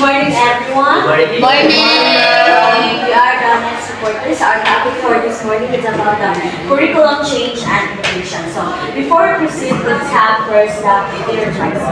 morning, everyone. Morning. We are the next supporters. Our topic for this morning is about the curriculum change and innovation. So, before we proceed, let's have first the inner choice.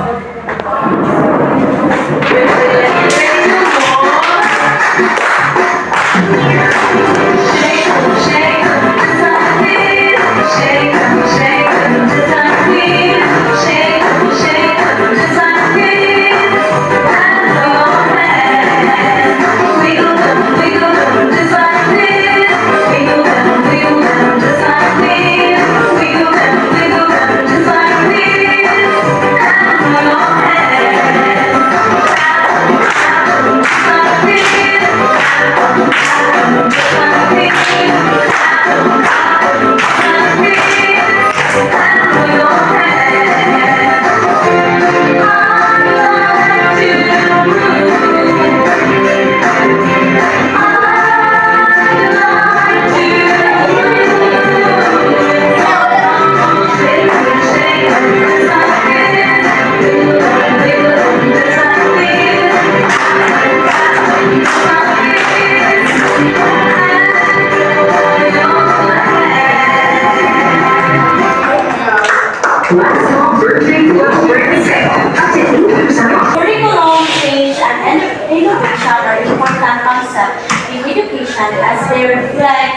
Curriculum change and innovation are important concepts in education as they reflect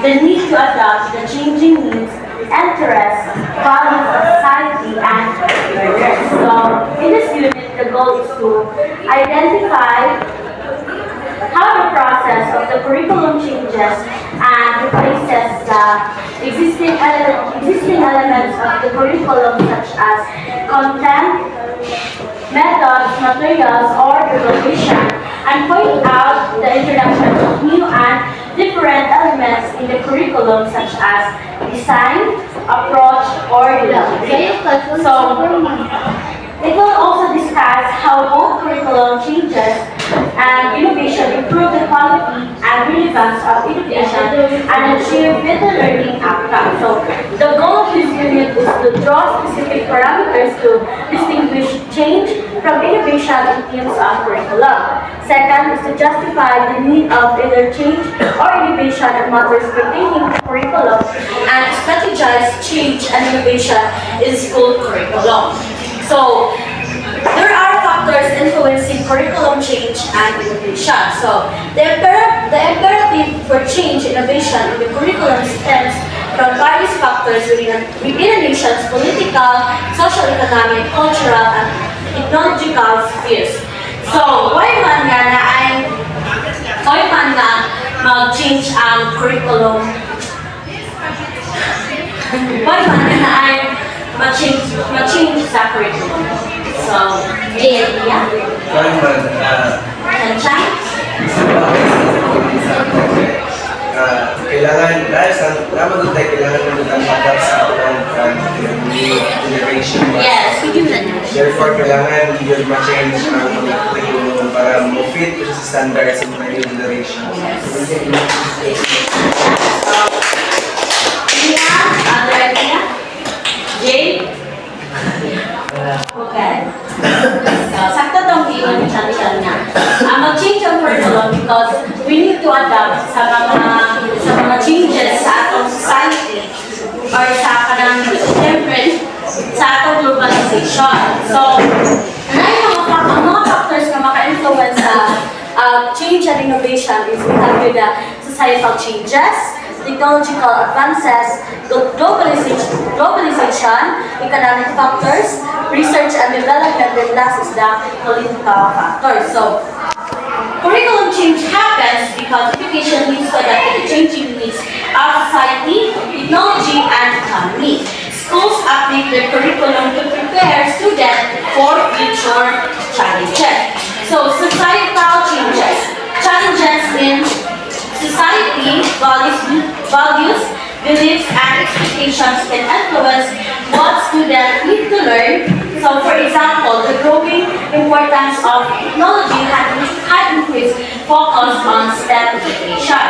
the need to adapt the changing needs, interests, values of society, and learners. So, in this unit, the goal is to identify how the process of the curriculum changes and replaces the existing elements of the curriculum such as content, methods, materials, or evaluation, and point out the introduction of new and different elements in the curriculum such as design, approach, or delivery. So, it will also discuss how both curriculum changes and innovation improve the quality and relevance of education and achieve better learning outcomes. So, the goal of this unit is to draw specific parameters to distinguish change from innovation in terms of curriculum. Second is to justify the need of either change or innovation in matters pertaining to curriculum and strategize change and innovation in school curriculum. So, there are factors influencing curriculum change and innovation. So, the imperative for change, innovation in the curriculum stems from various factors within a nation's political, social, economic, cultural, and technological spheres. So, why man nga mag-change ang curriculum? Why man nga ay mag-change sa curriculum? So, yeah. Kailangan, dahil sa naman doon tayo, kailangan naman ang adapt sa ang new generation. Yes, we do that. Therefore, kailangan yun ma-change ang curriculum para mo-fit sa standards ng mga new generation. Other idea? Jay? Okay. So, sakto tong iwan yung chan-chan niya. Mag-change ang curriculum because we need to adapt sa mga changes sa atong society or sa kanang different sa atong globalization. So, ang mga factors na maka-influence sa change and innovation is we have the societal changes, technological advances, globalization, economic factors, research and development, and last is the political factors. So, curriculum change happens because education needs to adapt to the changing needs of society, technology, and economy. Schools update their curriculum to prepare students for future challenges. So, societal changes. Challenges in society, values, beliefs, and expectations can influence what students need to learn. So, for example, the growing importance of technology had increased focus on STEM education.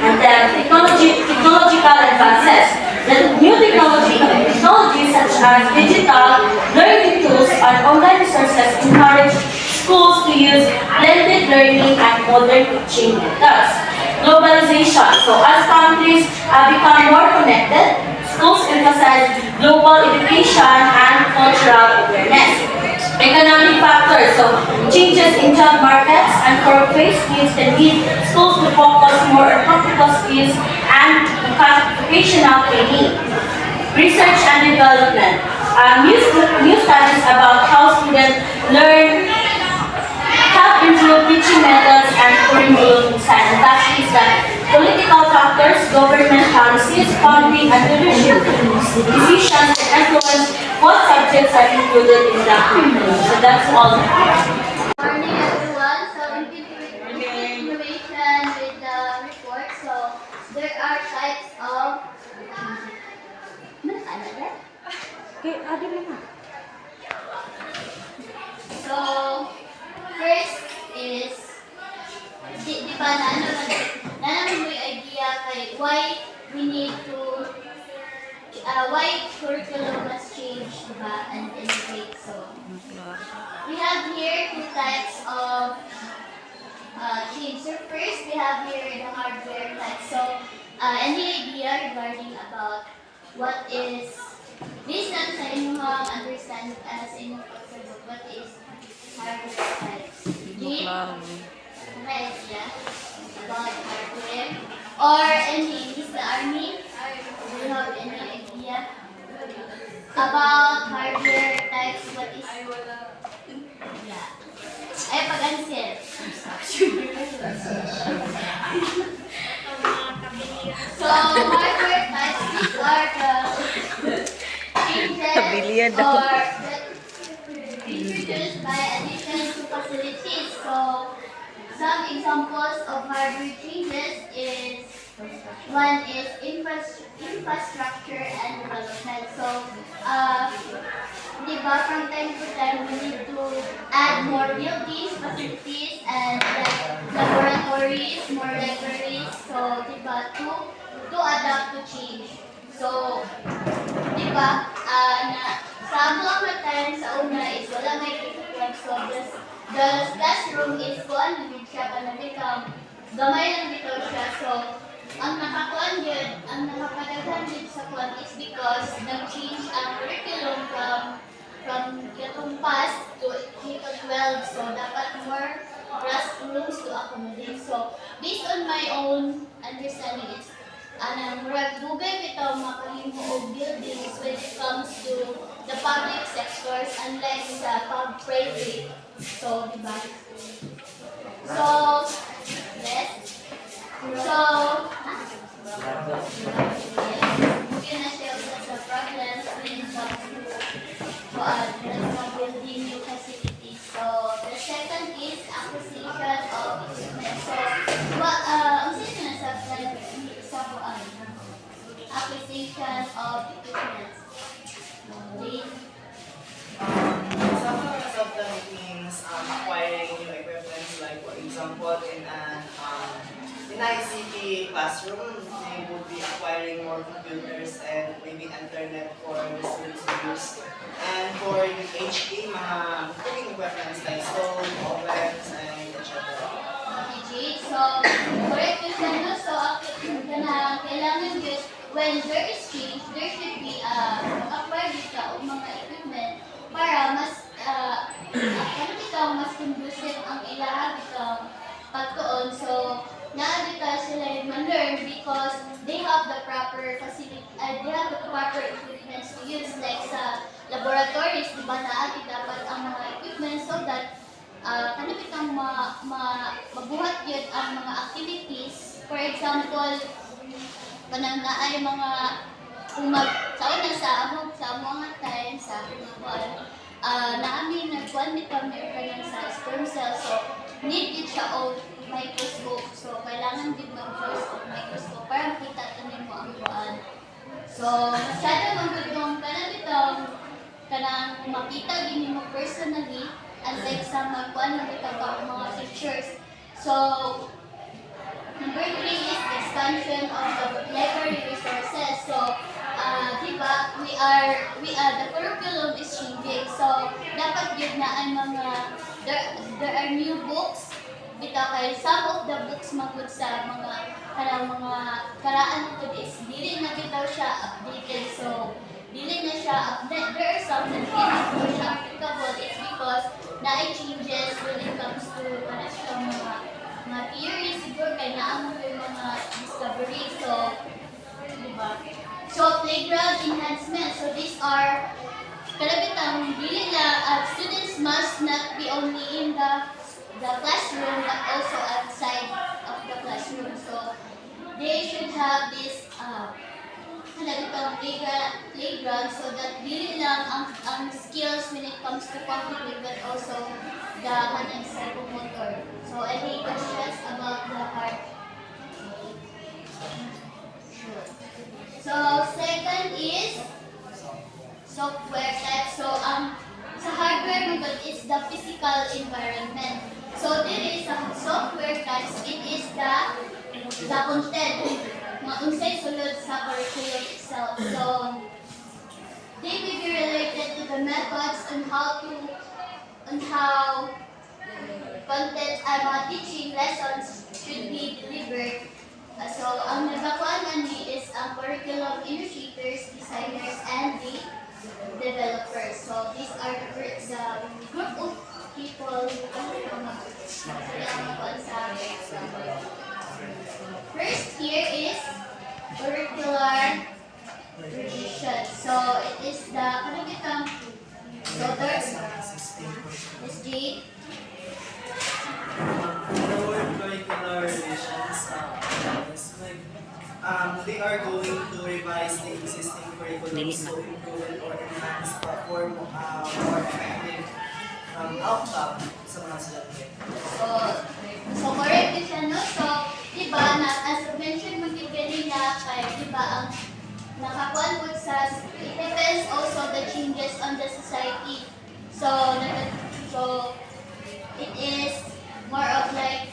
And then, technological advances. The new technologies such as digital learning tools and online resources encourage schools to use blended learning and modern teaching methods. Globalization. So as countries become more connected, schools emphasize global education and cultural awareness. Economic factors. So changes in job markets and workplace needs can lead schools to focus more on practical skills and vocational training. Research and development. New studies about how students learn help improve teaching methods and curriculum design. And that is that political factors, government policies, funding, and leadership decisions that influence what subjects are included in the curriculum. So that's all. Morning everyone. So in continuation with the report, so there are types of so first is di ba na may idea kay why we need to why curriculum must change diba and innovate. So we have here two types of change. So first, we have here the hardware type. So any idea regarding about what is based on sa inyong understanding as inyong pagsagot, what is hardware types? May idea about hardware? Or any, Miss the Army? Do you have any idea about hardware types? What is yeah. Ay, pag-answer. So, hardware types, these are the changes or that introduced by addition to facilities. So, some examples of hardware changes is one is infrastructure and development. So, diba, from time to time, we need to add more buildings, facilities, and like laboratories, more libraries. So, diba, to adapt to change. So, diba, sa mga time sa una is wala may equipment. So, the classroom is kuan din siya kanang gamay lang bitaw siya. So, ang nakakuan yun, ang nakapadaghan din sa kuan is because nag-change ang curriculum from katong past to K-12. So, dapat more classrooms to accommodate. So, based on my own understanding, it's murag dugay bitaw makahimo og buildings when it comes to the public sectors unlike sa private. So, diba? So, yes. So, mungkin na siya sa problems when it comes to building new facilities. So, the second is acquisition of equipment. So, ang sino na sa acquisition of equipment. Some of them means acquiring new equipment, like for example in ICT classroom, they would be acquiring more computers and maybe internet for the students to use. And for HK, mga cooking equipment like stove, ovens, and etc. Okay, so correct question no? So kailangan yun, when there is change, there should be acquired ka o mga equipment para mas mas conducive ang ilaha bitaw pagtuon. So naabita sila man-learn because they have the proper facility, they have the proper equipment to use like sa laboratories, di ba naabit dapat ang mga equipment so that kanabitang mabuhat yun ang mga activities. For example, kanang naay mga sa una sa mga time sa mga naamin nagkuhan ni kami or kanang sa sperm cell. So need it siya o microscope. So kailangan din microscope para makita tanin mo ang kuan. So masyado magudong kanang makita din mo personally unlike sa magkuhan na bitaw mga pictures. So number 3 is expansion of the library resources. So, diba, the curriculum is changing. So, dapat yun na ang mga there are new books. Bitaw kay some of the books magud sa mga mga karaan to is dili na bitaw siya updated. So dili na siya update. There are some that dili na siya applicable. It's because na changes when it comes to siya mga theories siguro kay naamon yung mga discovery. So diba? So playground enhancement. So these are kalabitang dili na students must not be only in the classroom but also outside of the classroom. So they should have this kalabitang playground so that dili lang ang skills when it comes to cognitive but also the psychomotor. So any questions about the hard? So second is software type. So sa hardware method is the physical environment. So there is a software types. It is the content. Unsay sulod sa curriculum itself. So they may be related to the methods on how content mga teaching lessons should be delivered. So ang nagkakuan ni is ang curriculum initiators, designers, and the developers. So these are the group of people who first here is curricular revision. So it is the so third is Jade. The word curricular revisions is like they are going to revise the existing curriculum to improve or enhance the form more effective outcome sa mga estudyante. So correct din siya, no? So, diba, as mentioned mo na kay, diba, ang nakakuan po sa, it depends also the changes on the society. So it is more of like,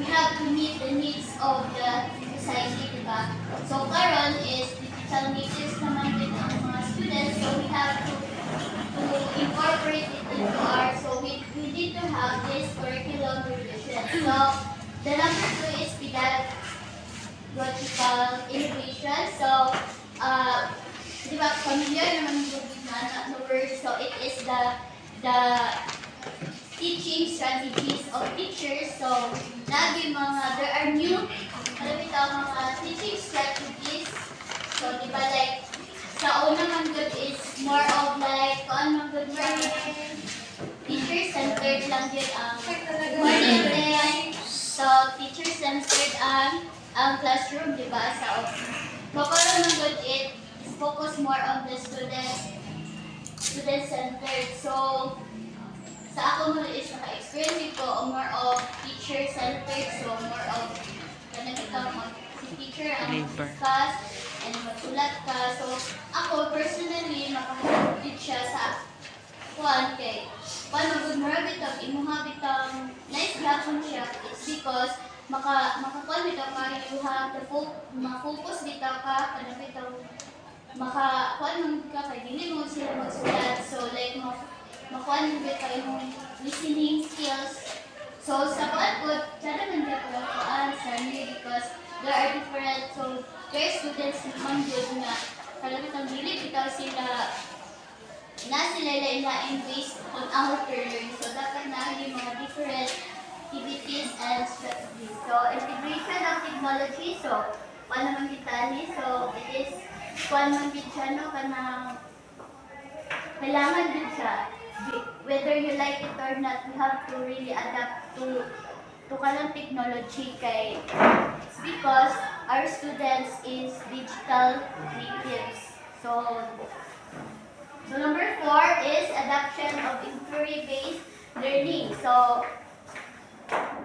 we have to meet the needs of the society, diba? So karon is digital natives naman din ang mga students, so we have to incorporate it into our, so we need to have this curriculum revision. So the number 2 is pedagogical innovation. So diba, familiar naman yung na word, so it is the teaching strategies of teachers. So lagi there are new mga teaching strategies. So diba, like sa una man good is more of like man good teacher-centered lang yun ang morning. So teacher-centered ang classroom, diba? So karon man good it is focus more on the student-centered. So sa ako mo is naka-experience ko more of teacher-centered. So more of si teacher ang mag-discuss and magsulat ka. So ako personally makahalapit siya sa kay paano good bitang imuha bitang nice gapon siya. It's because makakuan bitaw ka, you have to ma-focus bitaw ka ano bitaw makakuan man ka kay dili mo sila magsulat. So like makuan mo bitaw yung listening skills. So sa kuan po sada man bitaw sa because there are different, so their students naman good na kalabitang dili bitaw sila based on our learning. So dapat na yung mga different activities and strategies. So integration of technology. So paano man kita ni? So it is paano man kita no kanang kailangan din siya. Whether you like it or not, we have to really adapt to kanang technology kay it's because our students is digital natives. So number 4 is adoption of inquiry-based learning. So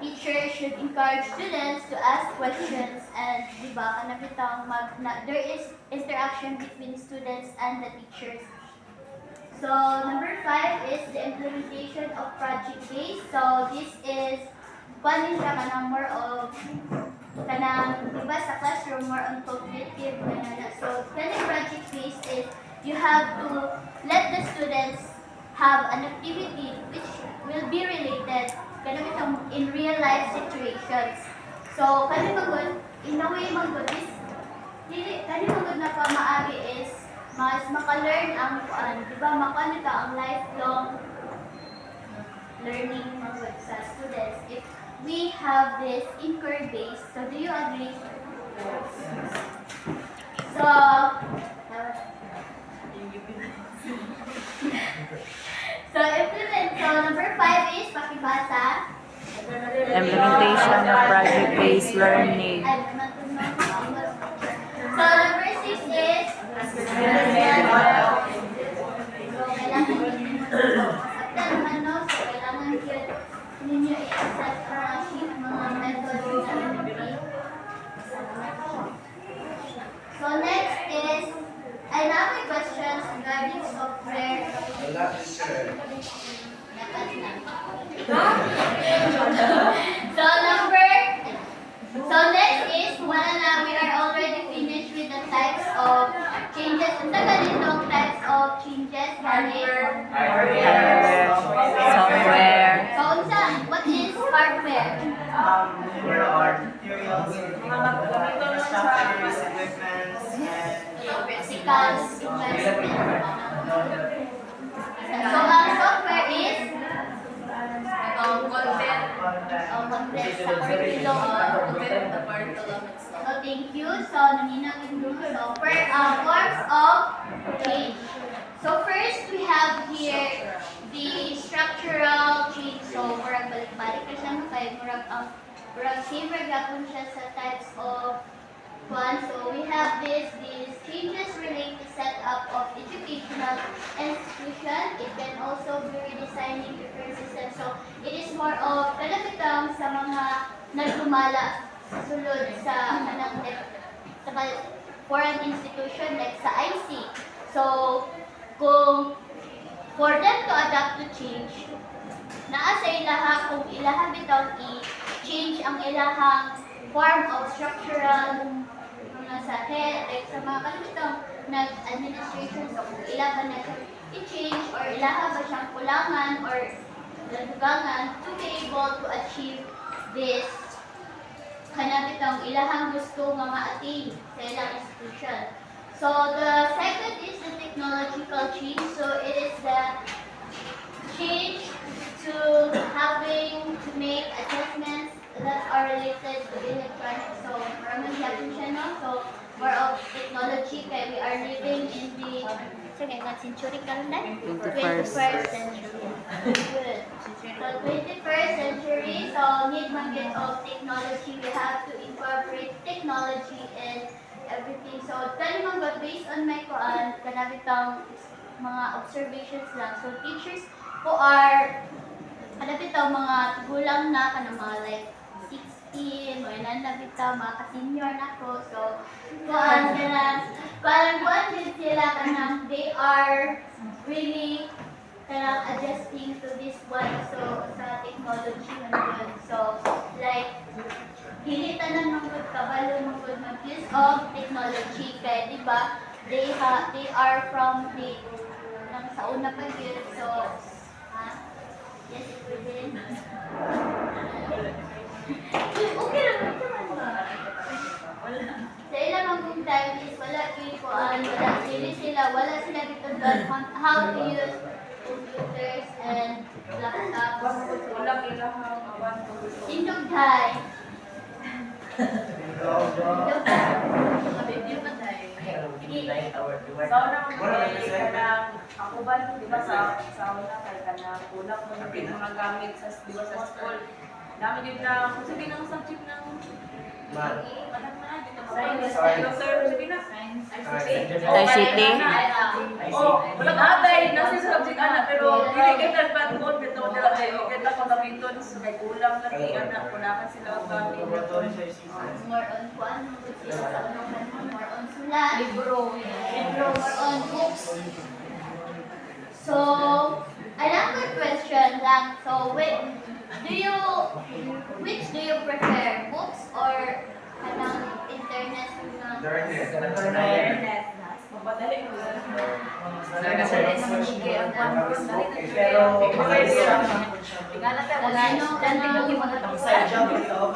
teachers should encourage students to ask questions and diba there is interaction between students and the teachers. So number 5 is the implementation of project-based. So this is paano siya kanang more of kanang diba sa classroom more on cognitive So kanang project-based is you have to let the students have an activity which will be related in real life situations. So, kani magod, in a way magod is, kani magod na pamaagi is, mas maka-learn ang kuan, di ba? Makuan ito ang lifelong learning magod sa students. If we have this inquiry based, so do you agree? So, implement. So, number 5 is pakibasa. Implementation of project-based learning. So, number 6 is so, kailangan ninyo i-accept mga methods na So, next is, I have a questions regarding software. Wala, teacher. So next is, we are already finished with the types of changes. Ang tagal itong types of changes. Hardware, software, So, what is hardware? There are materials, structures, equipments, and Physical investment. So, ang software is content sa curriculum. So, thank you. So, naminagin yung software. Forms of change. So, first, we have here the structural change. So, murag balik-balik ka siya kay murag same gapon siya sa types of one. So, we have these changes relate to setup of educational institution. It can also be redesigning different systems. So, it is more of kalabitang sa mga nagdumala sa sulod sa kanang sa foreign institution like sa IC. So, kung for them to adapt to change, naa sa ilaha kung ilaha bitaw i-change ang ilahang form of structural mga sa head, like sa mga kalustang nag-administration, so kung ilaha na siya i-change or ilaha ba siyang kulangan or ladugangan to be able to achieve this kanabitang ilahang gusto nga ma-attain sa ilang institution. So the second is the technological change. So it is the change to having to make adjustments that are related to electronics. So maraming hapon siya, no? So more of technology kaya we are living in the century ka na? 21st century. Good. So 21st century, so need man get of technology. We have to incorporate technology in everything. So tell mo ba, based on my kanabitang mga observations lang. So teachers who are kanabitang mga gulang na kanang mga like 16 or nanabitaw mga ka-senior na ko. So kuan din sila kanang they are really kanang adjusting to this one. So sa technology man. So like dili tanan mangod kabalo mangod mag-use of technology kay di ba they are from the nang sa una pa yun. So yes, it will be okay lang sa ilang mga time is wala sila dito on how to use computers and laptops. Indughay. Ako ba, di ba sa una kay kanang kulang mo yung mga gamit sa di ba sa school. Dami din na kung sabi ng subject ng ICT. Wala ka atay, nasa subject ana pero dili kita patbon bitaw nila kay kita ko gamiton so kay kulang na anak kulangan sila og gamit. More on kuan, more on sulat, libro, more on books. So, another question lang. So, which do you prefer, books or kanang internet? Internet. Mapadali mo. Pero, Tingala tayo, wala ang side job ito,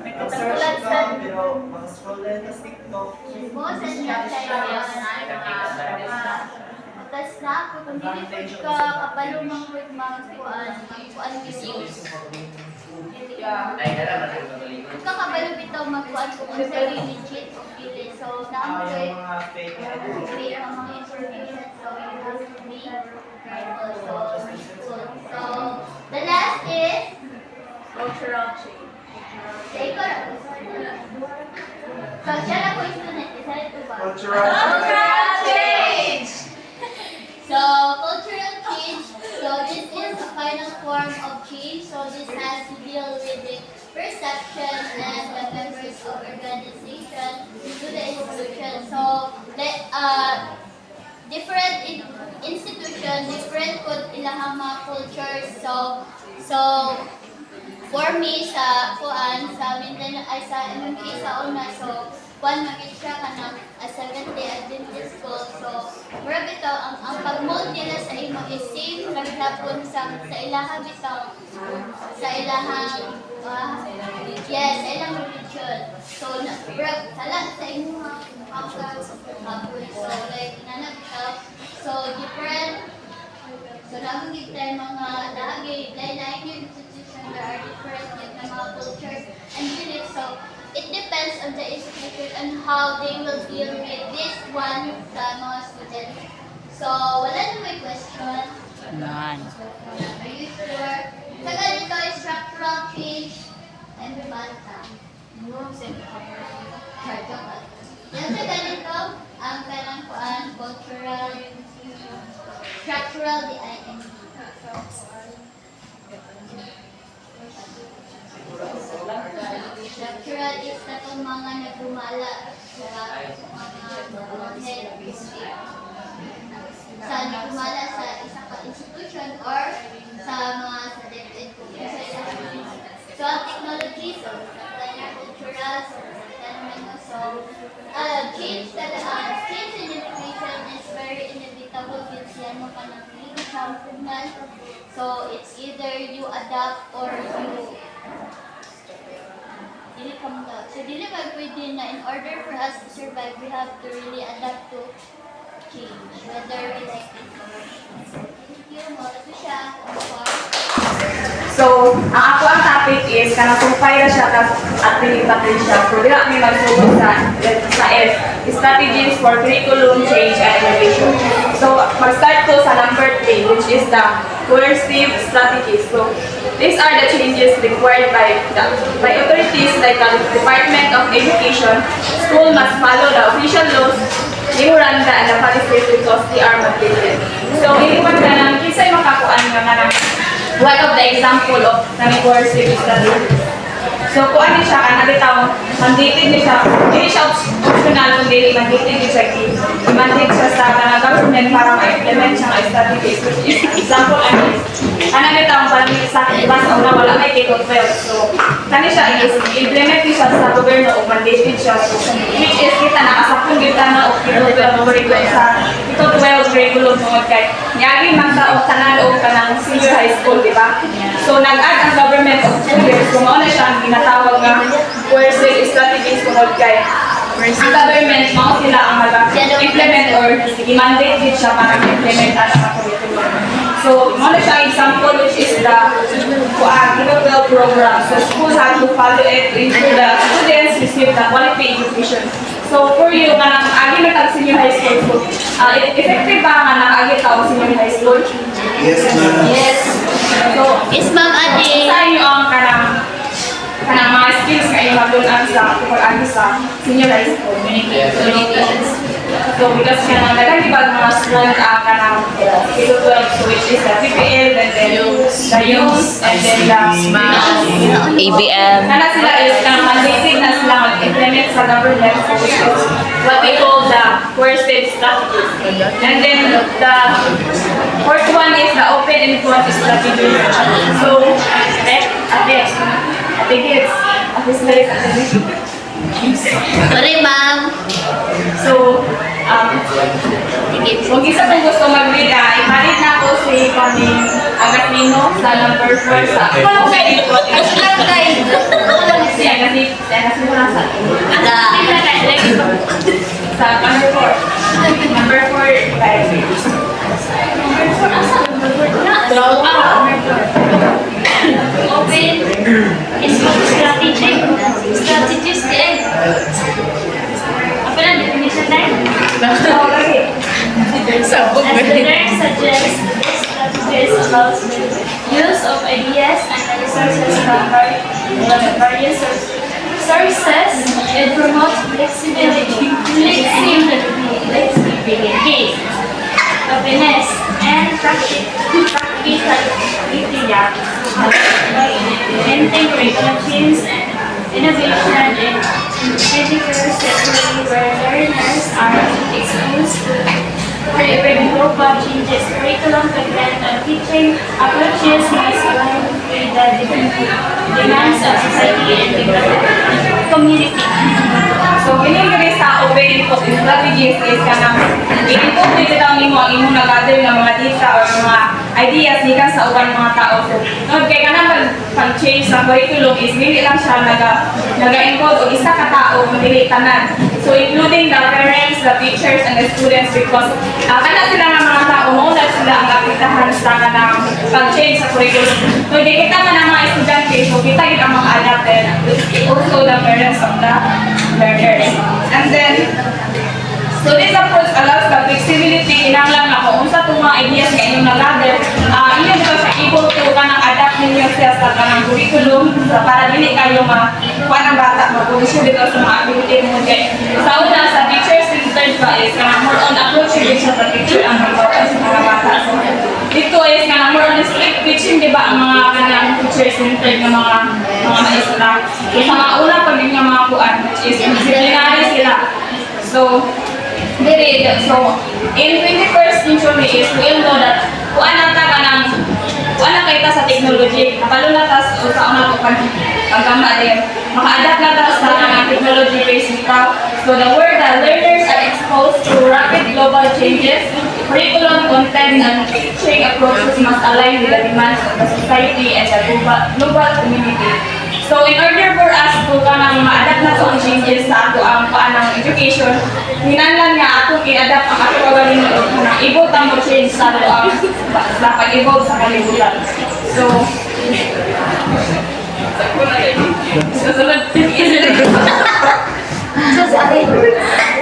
mag-search ka, pero mag-scroll din sa TikTok. Most and tapos na ako, kung dili po ka kabalo mang word magkuan videos. Kung ka kabalo bitaw magkuan kung sa legit o dili. So, naamoy Yung mga fake create ang mga information. So, you have to be careful. So, the last is cultural change. So, siya na po yung student. Isa ito ba? cultural Change! So, cultural change. So, this is a final form of change. So, this has to deal with the perception and the members of organization to the institution. So, different institution, different ilahang mga cultures. So, for me, sa Mindanao, ay sa MMK sa una, so, maging siya ka ng Seventh-day Adventist School. So, mura bitaw, ang pag-mold nila sa imo is same lang hapon sa ilahang bitaw, sa ilahang, yes, sa ilang religion. So, mura, sala sa imo hapon. So, like, nanabitaw. So, different. So, nabagig tayo mga lagi, lain-lain yung institution, there are different yung mga cultures and beliefs. So, it depends on the institution and how they will deal with this one sa mga students. So, wala na may question. None. Are you sure? Sa ganito, structural change and banta. Yan sa ganito, ang kanang kuan, cultural, structural, DIM. Structural is katong mga nagumala sa nagumala sa isang institution or sa mga sa DepEd. So, ang technology, so, cultural, change in education is very inevitable because yan mo ka ng pilihan. So, it's either you adapt or you dili ka mo daw. So, dili ba pwede na in order for us to survive, we have to really adapt to change, whether we like it or not. Thank you. Mula ko siya. So, ang ako ang topic is kanang profile siya at pinipatid siya. So, dila kami magsugod sa F, strategies for curriculum change and innovation. So, mag-start ko sa number 3, which is the coercive strategies. So, these are the changes required by authorities like the Department of Education. School must follow the official laws, memoranda, and the policies because they are mandated. So, iniwan ka ng kinsay makakuan nga nga one of the example of coercive strategies. So, kung ano siya, kanabitaw, mandated niya siya, hindi siya optional, kundi mandated niya siya, mandate siya sa government para ma-implement siya ng strategies. Which is, example, kanabitaw, parang sa bus o na wala may K-12. So, kani siya is, implement niya siya sa gobyerno o mandated siya. So, which is, kita nakasakong kita na o K-12 curriculum sa K-12 curriculum mo kay niyagi magtaog tanan o kanang senior high school, di ba? So, nag-add ang government of 2 years kung ano siya ang ginatawag na coercive strategies tungkol kay ang government, mga sila ang mag-implement or i-mandate din siya para ma-implement ang mga curriculum. So, ano siya ang example which is the K-12 program. So, schools have to follow it ensure the students receive the quality education. So, for you, kanang agi na tag senior high school, so, effective ba nga nang agi tao senior high school? Yes, ma'am. Yes. So, Yes, Ma'am Adi. sa inyo ang kanang mga skills nga yung maglunan sa pag-agi sa senior high school. Communications. So, because kanang nagkakibag mga student ang kanang K-12, so which is the PPL, and then the youth, and then the ABM. Kana sila is kanang mandated na sila mag-implement sa government, so which is what we call the coercive strategies. And then the fourth one is the open and front strategy. So, ate kids, at this place, Sorry, ma'am. So, kung isa kong gusto mag-read, ipalit na ako si kaming Agatino sa number 4 sa Gusto lang tayo. si Agatino nasa Ada. sa number 4. Number 4, guys. Open is strategic. Strategies din. Apa na definition na? As the term suggests, this strategies allows the use of ideas and resources from various sources and promotes flexibility, openness, and practicality by implementing curriculum change and innovation in educational setting where learners are exposed to global changes. Curriculum content and teaching approaches must align with the different demands of society and the community. So, pinigiri sa open input strategies is kanang i-input dito lang nimo ang imong nag-gather ng mga data or mga ideas gikan sa uban mga tao. So, no, kay kanang pag-change sa curriculum is hindi lang siya naga-encode o isa ka tao kundi tanan. So, including the parents, the teachers, and the students because kana sila nga mga tao mo na sila ang apektahan sa kanang pag-change sa curriculum. So, di kita nga ng mga estudyante, so kita kita mag-adapt and also the parents of the learners. And then, so this approach allows the flexibility kinahanglan na kung unsa tong mga ideas nga inyong nag-gather, inyo dito sa able to kanang adapt ninyo siya sa kanang curriculum para dili kayo kuha ng bata mag-condition dito sa mga activity mo kay sa una sa teacher-centered ba is kanang more on approach din siya sa teacher ang magbawa sa mga bata. So, dito is kanang more on strict teaching di ba ang mga kanang teacher-centered na mga maestra. So sa mga una pag nga mga kuan which is disciplinary sila. So, so in 21st century is we all know that kuan na kita sa technology, kapalo na tas sa una ko pagkama din. Maka-adapt na tas sa technology based nito. So the world that learners are exposed to rapid global changes, curriculum content and teaching approaches must align with the demands of the society and the global community. So in order for us to kanang ma-adapt na sa changes sa ato ang paanang education, hinanglan nga ato i-adapt ang ato kagaling na kanang ibot ang change sa ato ang sa pag-evolve sa kalibutan. So susunod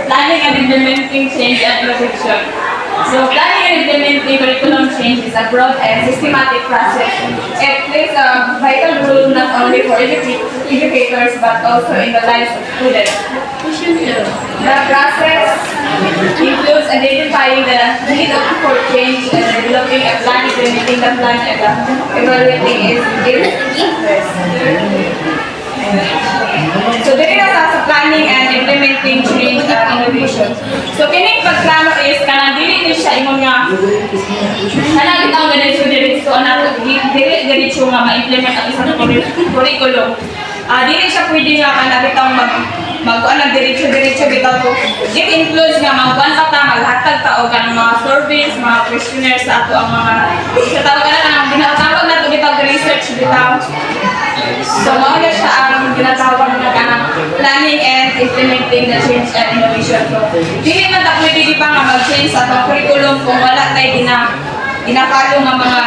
planning and implementing change and innovation. So planning and implementing curriculum change is a broad and systematic process. It plays a vital role not only for educators but also in the lives of students. The process includes identifying the need for change and developing a plan, implementing the plan, and evaluating its interest. So dili na sa planning and implementing change and innovation. So kining pagplano is kanang dili ni siya ingon nga kanang bitaw ganito diretso ana dili diretso nga ma-implement ang isang curriculum. Dili siya pwede nga kanang bitaw mag-ano diretso bitaw to. It includes nga magkuan pa ta maghatag ta og kanang mga surveys, mga questionnaires sa ato ang mga sa tawag kanang ginatawag nato bitaw research bitaw. So, mao na siya ang ginatawag na kanang planning and implementing the change and innovation. So, dili man ta pwede di pa nga mag-change sa atong curriculum kung wala tayo ginapalo nga mga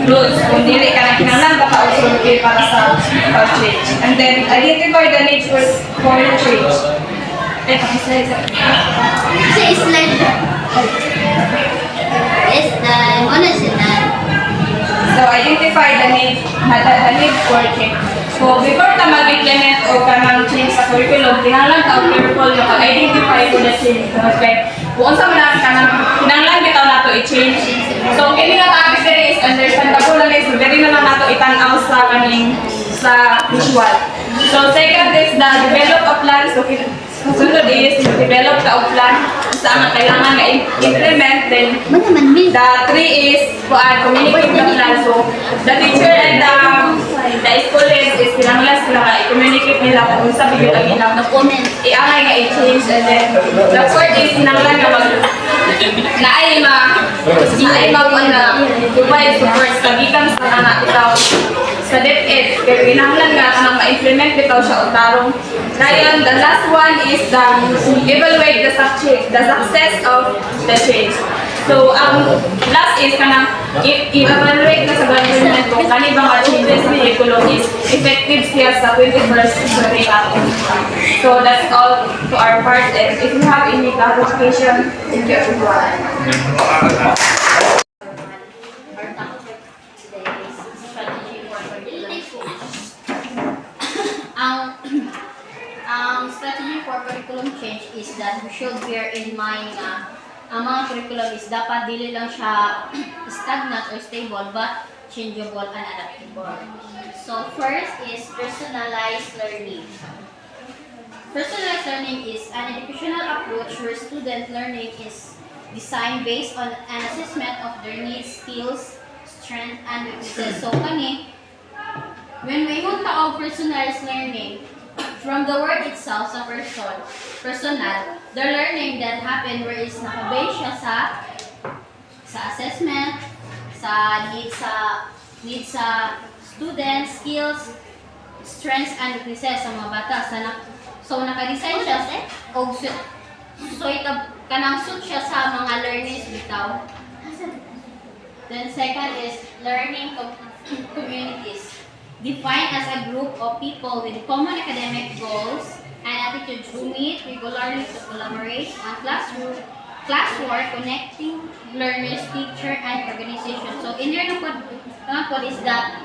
rules. Kung dili ka na kinahanglan baka also para sa pag-change. And then, identify the needs for change. Kasi slide. Yes, ano sila? So, identify the need for change. So, before ka mag-implement o ka mag-change sa curriculum, kinahanglan ka careful na pag-identify for the change. Okay? Kung sa mga kinahanglan bitaw nato i-change. So, kini nga topic diri is understandable lang is very na lang nato itan-aw sa kaning sa visual. So, second is the develop a plan. So, sunod is develop ka og plan sa mga kailangan na implement. Then, the three is communicate the plan. So, the teacher and the school is kinahanglan sila i-communicate nila nila kung unsa bigyan ang ilang document iangay nga i-change and then the fourth is kinahanglan nga naay provide support sa gikan sa anak bitaw sa DepEd kaya kinahanglan nga kanang ma-implement bitaw siya og tarong. Dayon the last one is the evaluate the success of the change. So last is kanang i-evaluate na sa government kung kani ba nga changes ni curriculum is effective siya sa 21st century natin. So that's all to our part, and if you have any clarification, thank you everyone. Our topic today is strategy for curriculum change. Ang strategy for curriculum change is that we should bear in mind na ang mga curriculum is dapat dili lang siya stagnant or stable but changeable and adaptable. So first is personalized learning. Personalized learning is an educational approach where student learning is designed based on an assessment of their needs, skills, strength, and weaknesses. So kani, when we talk of personalized learning, from the word itself sa personal, the learning that happen where is nakabase siya sa assessment, sa needs sa student, skills, strengths, and weaknesses sa mga bata. So naka-design siya og kanang suit siya sa mga learners bitaw. Then second is learning communities. Defined as a group of people with common academic goals and attitudes who meet regularly to collaborate on classwork, connecting learners, teacher, and organization. So in there po is that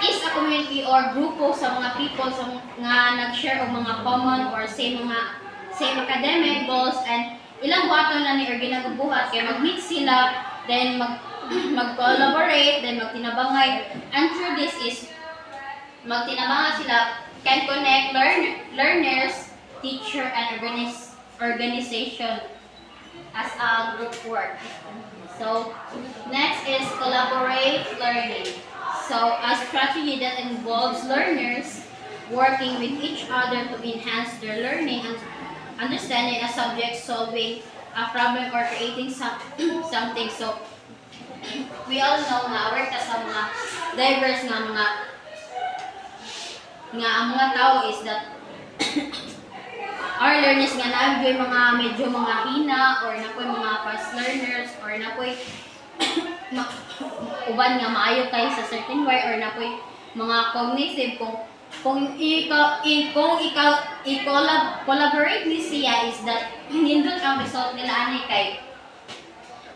is a community or grupo sa mga people nga nag-share og mga common or same academic goals, and ilang buhaton na ni or ginagabuhat kay mag-meet sila, then mag-collaborate, then magtinabangay, and through this is magtinabangay sila can connect learners, teacher, and organization as a group work. So next is collaborate learning. So a strategy that involves learners working with each other to enhance their learning and understanding a subject, solving a problem, or creating something. So we all know nga aware ta sa mga diverse nga ang mga tao is that our learners nga na medyo mga hina or napoy mga fast learners or napoy uban nga maayo kay sa certain way or napoy mga cognitive kung collaborate ni siya is that nindot ang result nila ani kay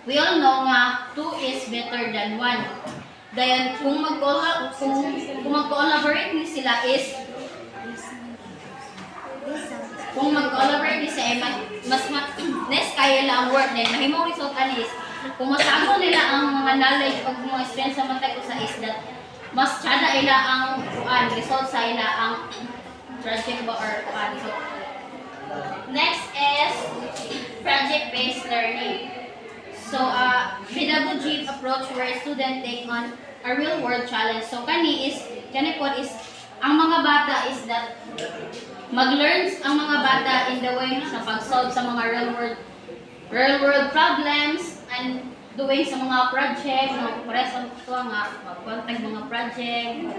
we all know nga 2 is better than 1. Dayon kung mag-collaborate ni sila is kung mag-collaborate ni siya mas less kaya lang ang work din mahimong result ani is kung masago nila ang mga knowledge o mga experience sa matag usa is that mas tsada ila ang result sa ila ang project ba or so next is project-based learning. So pedagogy approach where students take on a real world challenge. So kani po is ang mga bata is that mag-learn ang mga bata in the way sa pag-solve sa mga real world problems and doing sa mga project, present ko nga mag-contact mga project.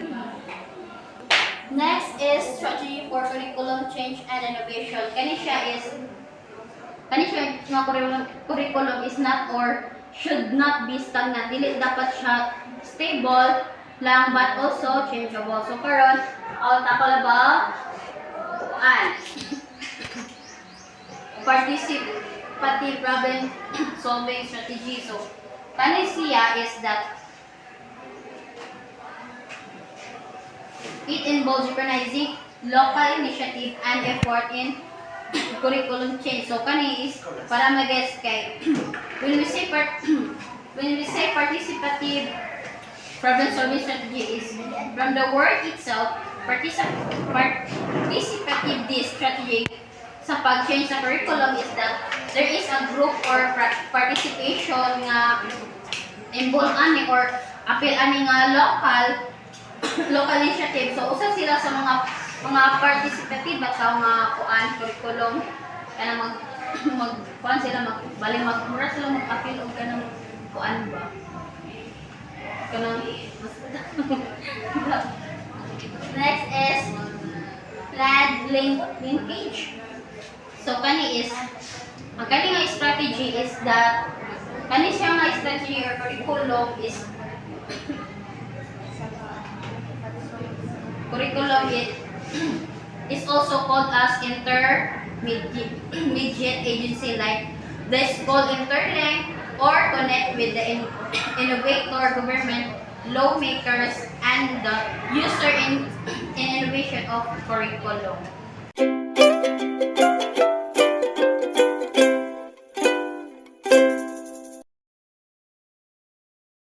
Next is strategy for curriculum change and innovation. Kani siya curriculum is not or should not be stagnant. Dili dapat siya stable lang but also changeable. So karon I'll tackle about participative problem solving strategy. So kani siya is that it involves recognizing local initiative and effort in curriculum change. So kani is para mag-guess kay when we say participative problem solving strategy is from the word itself participative this strategy sa pag-change sa curriculum is that there is a group or participation nga involved ani or appeal ani nga local initiative. So usa sila sa mga mga participative at sa mga kuan curriculum kana kuan sila mura sila mag-appeal og kanang kuan ba kanang Next is planned linkage. So kani is ang kani nga strategy is that kani siya nga strategy or curriculum is is also called as intermediate agency like the school interlink or connect with the innovator government lawmakers and the user in innovation of curriculum.